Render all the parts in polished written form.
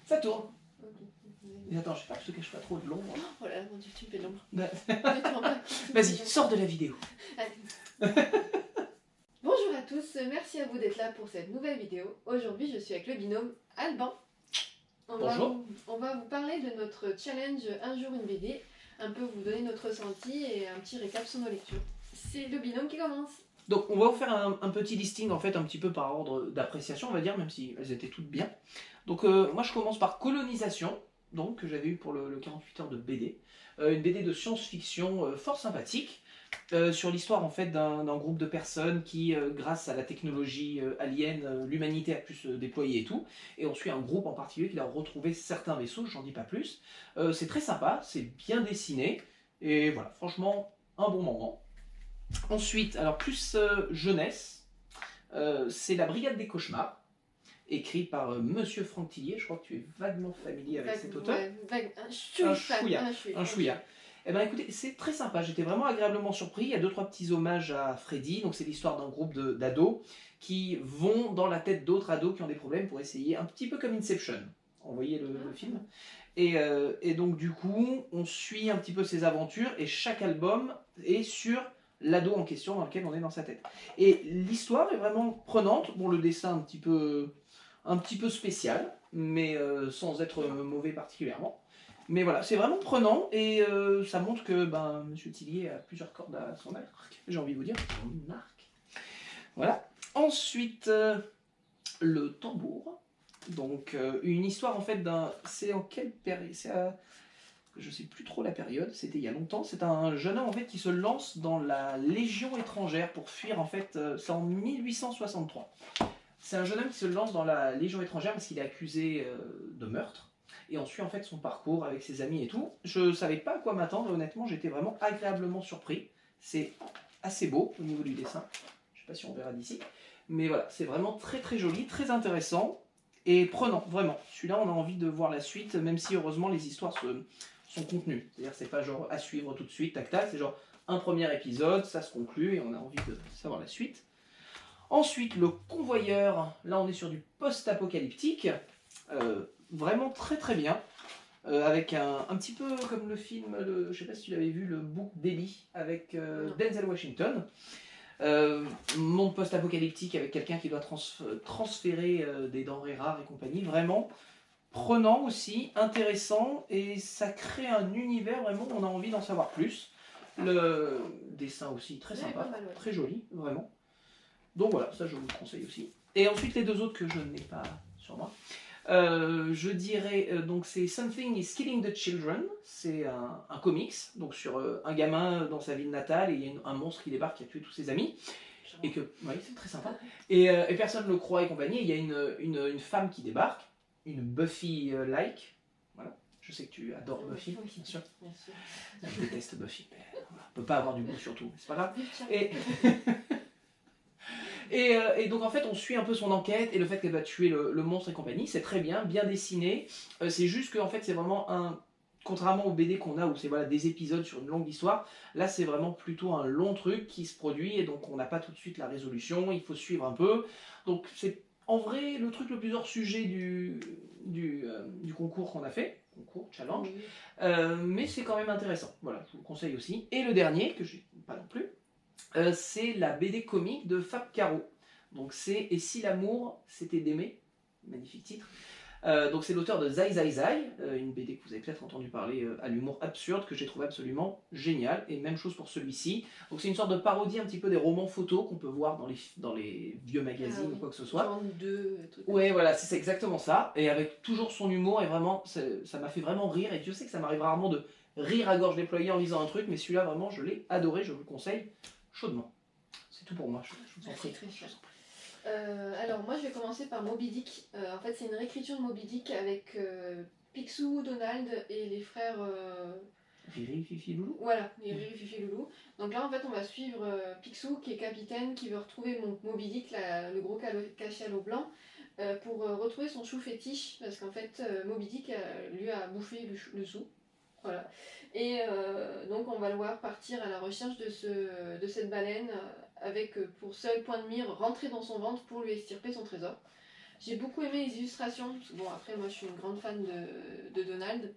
Ça tourne. Ok. Mais attends, je sais pas que je te cache pas trop de l'ombre. Oh là là, mon dieu, tu me fais de l'ombre. Bah, vas-y, sors de la vidéo. Allez. Bonjour à tous, merci à vous d'être là pour cette nouvelle vidéo. Aujourd'hui, je suis avec le binôme Alban. Bonjour. On va vous parler de notre challenge Un jour une BD, un peu vous donner notre ressenti et un petit récap sur nos lectures. C'est le binôme qui commence. Donc on va vous faire un petit listing en fait un petit peu par ordre d'appréciation on va dire, même si elles étaient toutes bien. Donc moi je commence par Colonisation, donc que j'avais eu pour le 48 heures de BD. Une BD de science-fiction fort sympathique, sur l'histoire en fait d'un groupe de personnes qui, grâce à la technologie alien, l'humanité a pu se déployer et tout. Et on suit un groupe en particulier qui a retrouvé certains vaisseaux, j'en dis pas plus. C'est très sympa, c'est bien dessiné, et voilà, franchement, un bon moment. Ensuite, alors plus jeunesse, c'est La Brigade des Cauchemars, écrit par Monsieur Franck Tillier. Je crois que tu es vaguement familier avec cet auteur. Ouais, Un chouïa. Eh ben écoutez, c'est très sympa, j'étais vraiment agréablement surpris. Il y a 2-3 petits hommages à Freddy. Donc c'est l'histoire d'un groupe d'ados qui vont dans la tête d'autres ados qui ont des problèmes pour essayer, un petit peu comme Inception. Vous voyez le film. Et donc du coup, on suit un petit peu ses aventures et chaque album est sur l'ado en question dans lequel on est dans sa tête. Et l'histoire est vraiment prenante. Bon, le dessin un petit peu spécial, mais sans être mauvais particulièrement. Mais voilà, c'est vraiment prenant et ça montre que Monsieur Tillier a plusieurs cordes à son arc, j'ai envie de vous dire, son arc. Voilà. Ensuite, le tambour. Donc une histoire en fait d'un... C'est en quelle période? Je sais plus trop la période, c'était il y a longtemps. C'est un jeune homme en fait qui se lance dans la Légion étrangère pour fuir en fait, c'est en 1863. C'est un jeune homme qui se lance dans la Légion étrangère parce qu'il est accusé de meurtre. Et on suit en fait son parcours avec ses amis et tout. Je savais pas à quoi m'attendre, honnêtement, j'étais vraiment agréablement surpris. C'est assez beau au niveau du dessin. Je sais pas si on verra d'ici. Mais voilà, c'est vraiment très très joli, très intéressant et prenant, vraiment. Celui-là, on a envie de voir la suite, même si heureusement les histoires sont contenues. C'est-à-dire c'est pas genre à suivre tout de suite, tac tac, c'est genre un premier épisode, ça se conclut et on a envie de savoir la suite. Ensuite, le convoyeur, là on est sur du post-apocalyptique, vraiment très très bien, avec un petit peu comme le film, je sais pas si tu l'avais vu, le Book d'Eli avec Denzel Washington. Monde post-apocalyptique avec quelqu'un qui doit transférer des denrées rares et compagnie, vraiment prenant aussi, intéressant, et ça crée un univers vraiment, on a envie d'en savoir plus. Le dessin aussi très sympa, pas mal, ouais. Très joli, vraiment. Donc voilà, ça je vous le conseille aussi. Et ensuite les deux autres que je n'ai pas sur moi. Je dirais, donc c'est Something is Killing the Children, c'est un comics, donc sur un gamin dans sa ville natale, et il y a un monstre qui débarque qui a tué tous ses amis, et que, oui, c'est très sympa, et personne ne le croit et compagnie, et il y a une femme qui débarque, une Buffy-like, voilà, je sais que tu adores Buffy, bien sûr. Je déteste Buffy, mais on ne peut pas avoir du goût surtout, c'est pas grave. Et donc en fait on suit un peu son enquête et le fait qu'elle va tuer le monstre et compagnie, c'est très bien, bien dessiné. C'est juste que en fait c'est vraiment contrairement au BD qu'on a où c'est voilà, des épisodes sur une longue histoire, là c'est vraiment plutôt un long truc qui se produit et donc on n'a pas tout de suite la résolution, il faut suivre un peu. Donc c'est en vrai le truc le plus hors sujet du concours qu'on a fait, concours, challenge, mais c'est quand même intéressant, voilà, je vous le conseille aussi. Et le dernier, que j'ai pas non plus, c'est la BD comique de Fab Caro. Donc c'est Et si l'amour c'était d'aimer, magnifique titre. Donc c'est l'auteur de Zai Zai Zai, une BD que vous avez peut-être entendu parler, à l'humour absurde, que j'ai trouvé absolument génial, et même chose pour celui-ci. Donc c'est une sorte de parodie un petit peu des romans photos qu'on peut voir dans les vieux magazines ou quoi que ce soit. Genre Ouais, voilà, c'est exactement ça, et avec toujours son humour, et vraiment, ça m'a fait vraiment rire, et Dieu sait que ça m'arrive rarement de rire à gorge déployée en lisant un truc, mais celui-là vraiment je l'ai adoré, je vous le conseille chaudement. C'est tout pour moi, je vous en prie. Alors moi je vais commencer par Moby Dick. En fait c'est une réécriture de Moby Dick avec Picsou, Donald et les frères... Riri, Fifi, Loulou. Voilà, les Riri, Fifi et Loulou. Donc là en fait on va suivre Picsou qui est capitaine, qui veut retrouver Moby Dick, le gros cachalot blanc, pour retrouver son chou fétiche, parce qu'en fait Moby Dick lui a bouffé le chou. Voilà. Et donc on va le voir partir à la recherche de cette baleine avec pour seul point de mire rentrer dans son ventre pour lui extirper son trésor. J'ai beaucoup aimé les illustrations. Bon, après, moi, je suis une grande fan de Donald.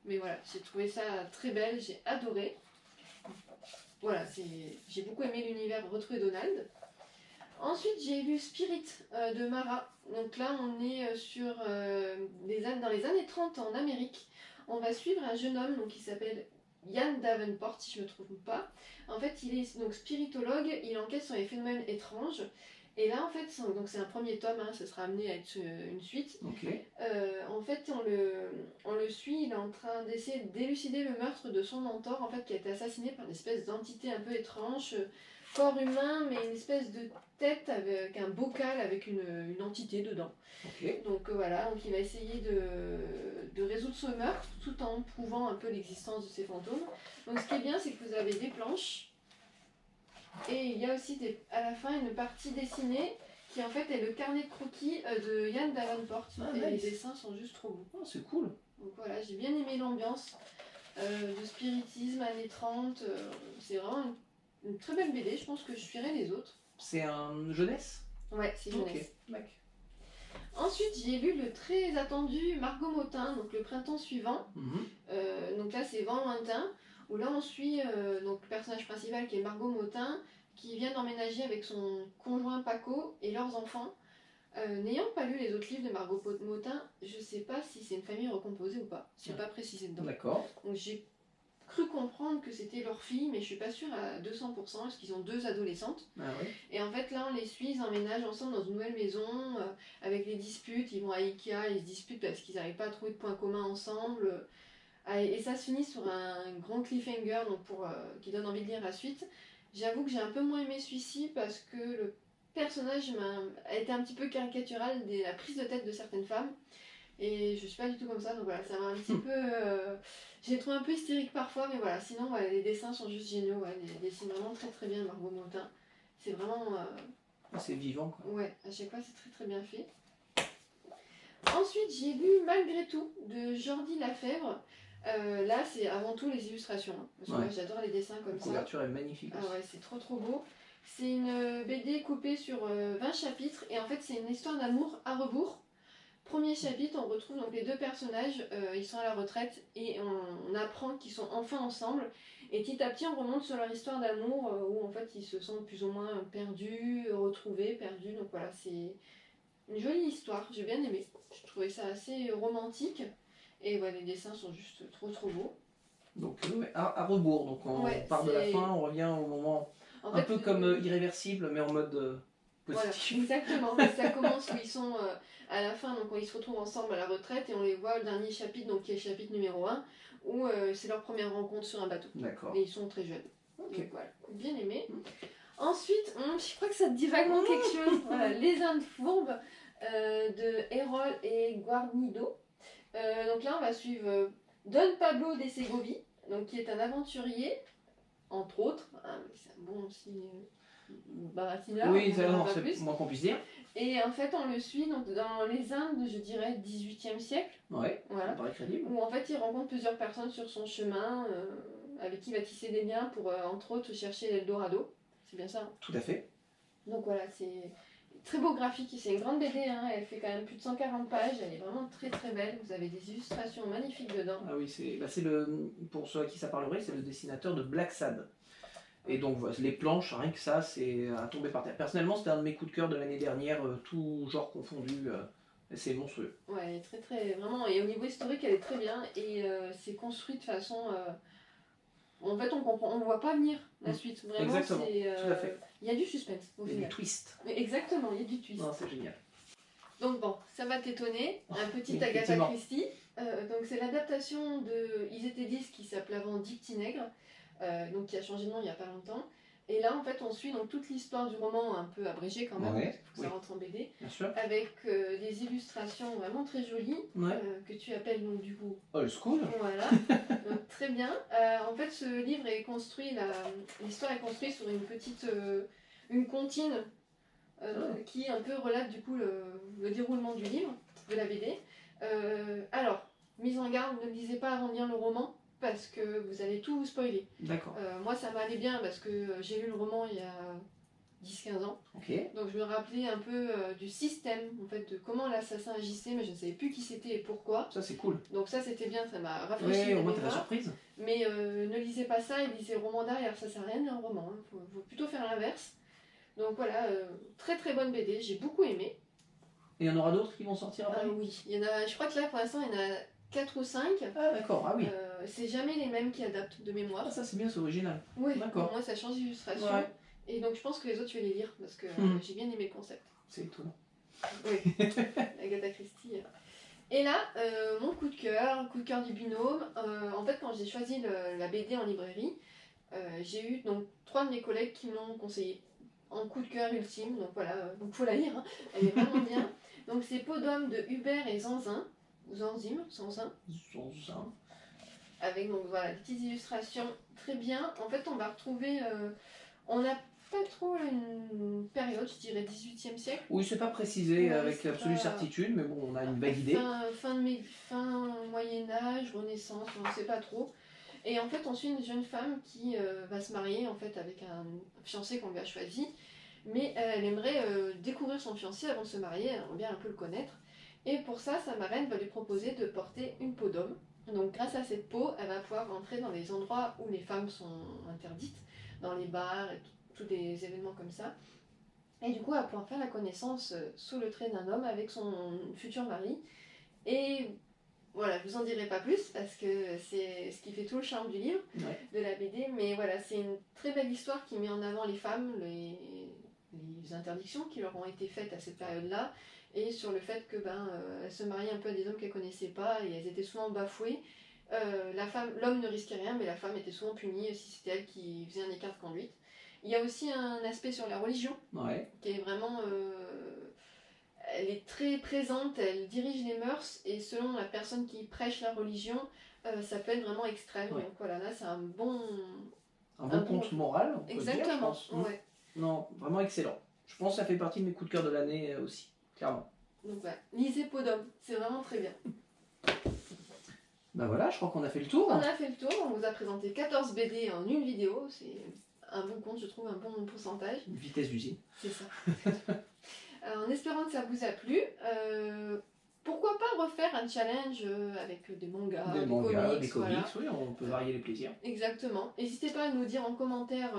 Mais voilà, j'ai trouvé ça très belle, j'ai adoré. Voilà, j'ai beaucoup aimé l'univers Retrouver Donald. Ensuite, j'ai lu Spirit de Mara. Donc là, on est dans les années 30 en Amérique. On va suivre un jeune homme qui s'appelle Ian Davenport, si je ne me trompe pas. En fait, il est donc spiritologue, il enquête sur les phénomènes étranges. Et là, en fait, donc c'est un premier tome, ce sera amené à être une suite. Ok. En fait, on le suit, il est en train d'essayer d'élucider le meurtre de son mentor, en fait, qui a été assassiné par une espèce d'entité un peu étrange, corps humain, mais une espèce de tête avec un bocal avec une entité dedans. Ok. Donc voilà, donc il va essayer de résoudre ce meurtre tout en prouvant un peu l'existence de ces fantômes. Donc ce qui est bien, c'est que vous avez des planches. Et il y a aussi à la fin une partie dessinée qui en fait est le carnet de croquis de Ian Davenport. Et nice. les dessins sont juste trop beaux. Oh, c'est cool. Donc voilà, j'ai bien aimé l'ambiance de spiritisme, années 30. C'est vraiment une très belle BD, je pense que je suivrai les autres. C'est un jeunesse? Ouais, c'est jeunesse. Ok, d'accord. Ensuite, j'ai lu le très attendu Margot Motin, donc le printemps suivant. Donc là, c'est Vent lointain, où là, on suit donc, le personnage principal qui est Margot Motin, qui vient d'emménager avec son conjoint Paco et leurs enfants. N'ayant pas lu les autres livres de Margot Motin, je sais pas si c'est une famille recomposée ou pas. C'est pas précisé dedans. D'accord. Donc j'ai cru comprendre que c'était leur fille, mais je suis pas sûre à 200%, parce qu'ils ont 2 adolescentes. Ah oui. Et en fait, là, on les suit, ils emménagent ensemble dans une nouvelle maison, avec les disputes, ils vont à Ikea, ils se disputent parce qu'ils n'arrivent pas à trouver de points communs ensemble. Et ça se finit sur un grand cliffhanger donc qui donne envie de lire la suite. J'avoue que j'ai un peu moins aimé celui-ci parce que le personnage a été un petit peu caricatural de la prise de tête de certaines femmes. Et je suis pas du tout comme ça, donc voilà, ça m'a un petit peu... j'ai trouvé un peu hystérique parfois, mais voilà, sinon les dessins sont juste géniaux, elle dessine vraiment très très bien Margot Motin. C'est vraiment... c'est vivant quoi. Ouais, à chaque fois c'est très très bien fait. Ensuite j'ai lu Malgré tout de Jordi Lafèvre. Là c'est avant tout les illustrations, parce que moi j'adore les dessins comme ça. La couverture est magnifique aussi. Ah ouais, c'est trop trop beau. C'est une BD coupée sur 20 chapitres, et en fait c'est une histoire d'amour à rebours. Premier chapitre, on retrouve donc les 2 personnages, ils sont à la retraite et on apprend qu'ils sont enfin ensemble. Et petit à petit, on remonte sur leur histoire d'amour où en fait ils se sont plus ou moins perdus, retrouvés, perdus. Donc voilà, c'est une jolie histoire, j'ai bien aimé. Je trouvais ça assez romantique. Et ouais, les dessins sont juste trop trop beaux. Donc à rebours, donc on part de la fin, on revient au moment en fait, peu comme Irréversible, mais en mode positif. Voilà, exactement. Ça commence où ils sont à la fin, donc ils se retrouvent ensemble à la retraite et on les voit au dernier chapitre, donc qui est le chapitre numéro 1, où c'est leur première rencontre sur un bateau. D'accord. Et ils sont très jeunes. Okay. Donc voilà, bien aimé. Ensuite, je crois que ça te dit vaguement quelque chose. Voilà, Les Indes fourbes de Erol et Guarnido. Donc là, on va suivre Don Pablo de Segovi, donc qui est un aventurier, entre autres. C'est un bon aussi. Baratineur, oui, c'est moins qu'on puisse dire. Et en fait, on le suit donc, dans les Indes, je dirais 18e siècle. Ouais, voilà. ça paraît crédible. Où en fait, il rencontre plusieurs personnes sur son chemin, avec qui il va tisser des liens pour, entre autres, chercher l'Eldorado. C'est bien ça, hein. Tout à fait. Donc voilà, c'est très beau graphique. C'est une grande BD, hein. Elle fait quand même plus de 140 pages. Elle est vraiment très très belle. Vous avez des illustrations magnifiques dedans. Ah oui, c'est pour ceux à qui ça parlerait, c'est le dessinateur de Black Sad. Et donc voilà, les planches, rien que ça, c'est à tomber par terre. Personnellement, c'était un de mes coups de cœur de l'année dernière, tout genre confondu. C'est monstrueux. Ouais, elle est très très... Vraiment, et au niveau historique, elle est très bien. Et c'est construit de façon... En fait, on comprend, on voit pas venir la suite. Vraiment, exactement, tout à fait. Il y a du suspense au final. Du twist. Exactement, il y a du twist. Non, c'est génial. Donc bon, ça va t'étonner. Un petit Agatha Christie. Donc c'est l'adaptation de Ils étaient 10 qui s'appelait avant Dix petits nègres. Donc qui a changé de nom il n'y a pas longtemps. Et là en fait on suit donc toute l'histoire du roman un peu abrégée quand même, parce que ça rentre en BD, bien sûr. Avec des illustrations vraiment très jolies, que tu appelles donc du coup old school. Voilà, donc très bien. En fait ce livre est construit, l'histoire est construite sur une petite, une comptine qui un peu relate du coup le déroulement du livre, de la BD. Alors, mise en garde, ne lisez pas avant de lire le roman, parce que vous allez tout vous spoiler. D'accord. Moi ça m'allait bien parce que j'ai lu le roman il y a 10-15 ans. Ok. Donc je me rappelais un peu du système, en fait, de comment l'assassin agissait, mais je ne savais plus qui c'était et pourquoi. Ça, c'est cool. Donc ça, c'était bien, ça m'a rafraîchi Ouais, la au moins, t'as la mémoire. surprise. Mais ne lisez pas ça et lisez le roman derrière, ça sert à rien de lire un roman, il faut plutôt faire l'inverse. Donc voilà, très très bonne BD, j'ai beaucoup aimé. Et il y en aura d'autres qui vont sortir après? Oui, il y en a, je crois que là pour l'instant il y en a 4 ou 5. Ah d'accord, ah oui. C'est jamais les mêmes qui adaptent de mémoire. Ah ça c'est bien, c'est original. Oui, d'accord. Moi ça change d'illustration. Ouais. Et donc je pense que les autres je vais les lire parce que j'ai bien aimé le concept. C'est étonnant. Oui, Agatha Christie. Et là, mon coup de cœur du binôme, en fait quand j'ai choisi la BD en librairie, j'ai eu donc 3 de mes collègues qui m'ont conseillé en coup de cœur ultime, donc voilà, donc faut la lire, hein. Elle est vraiment bien. Donc c'est Peau d'homme de Hubert et Zanzin, ou Zanzim, Zanzin, avec donc voilà des petites illustrations très bien. En fait on va retrouver, on n'a pas trop une période, je dirais 18e siècle. Oui, c'est pas précisé avec absolue certitude, mais bon, on a une vague idée. Fin Moyen-Âge, Renaissance, on ne sait pas trop. Et en fait, on suit une jeune femme qui va se marier en fait avec un fiancé qu'on lui a choisi, mais elle aimerait découvrir son fiancé avant de se marier, elle aimerait bien un peu le connaître. Et pour ça, sa marraine va lui proposer de porter une peau d'homme. Donc grâce à cette peau, elle va pouvoir rentrer dans les endroits où les femmes sont interdites, dans les bars et tous des événements comme ça. Et du coup, elle va pouvoir faire la connaissance sous le trait d'un homme avec son futur mari. Et voilà, je vous en dirai pas plus parce que c'est ce qui fait tout le charme du livre, de la BD. Mais voilà, c'est une très belle histoire qui met en avant les femmes, les interdictions qui leur ont été faites à cette période-là, et sur le fait que elles se mariaient un peu à des hommes qu'elles connaissaient pas et elles étaient souvent bafouées. L'homme ne risquait rien, mais la femme était souvent punie si c'était elle qui faisait un écart de conduite. Il y a aussi un aspect sur la religion qui est vraiment... elle est très présente, elle dirige les mœurs, et selon la personne qui prêche la religion, ça peut être vraiment extrême. Donc voilà, là c'est un bon conte moral, on peut dire, je pense. Ouais. Non, vraiment excellent. Je pense que ça fait partie de mes coups de cœur de l'année aussi, clairement. Donc voilà, lisez Peau d'homme, c'est vraiment très bien. Ben voilà, je crois qu'on a fait le tour. On a fait le tour, on vous a présenté 14 BD en une vidéo, c'est un bon compte, je trouve, un bon pourcentage. Une vitesse d'usine. C'est ça. En espérant que ça vous a plu, pourquoi pas refaire un challenge avec des mangas, des comics, voilà. Oui, on peut varier les plaisirs. Exactement. N'hésitez pas à nous dire en commentaire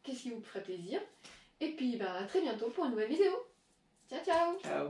qu'est-ce qui vous ferait plaisir. Et puis à très bientôt pour une nouvelle vidéo. Ciao ciao. Ciao.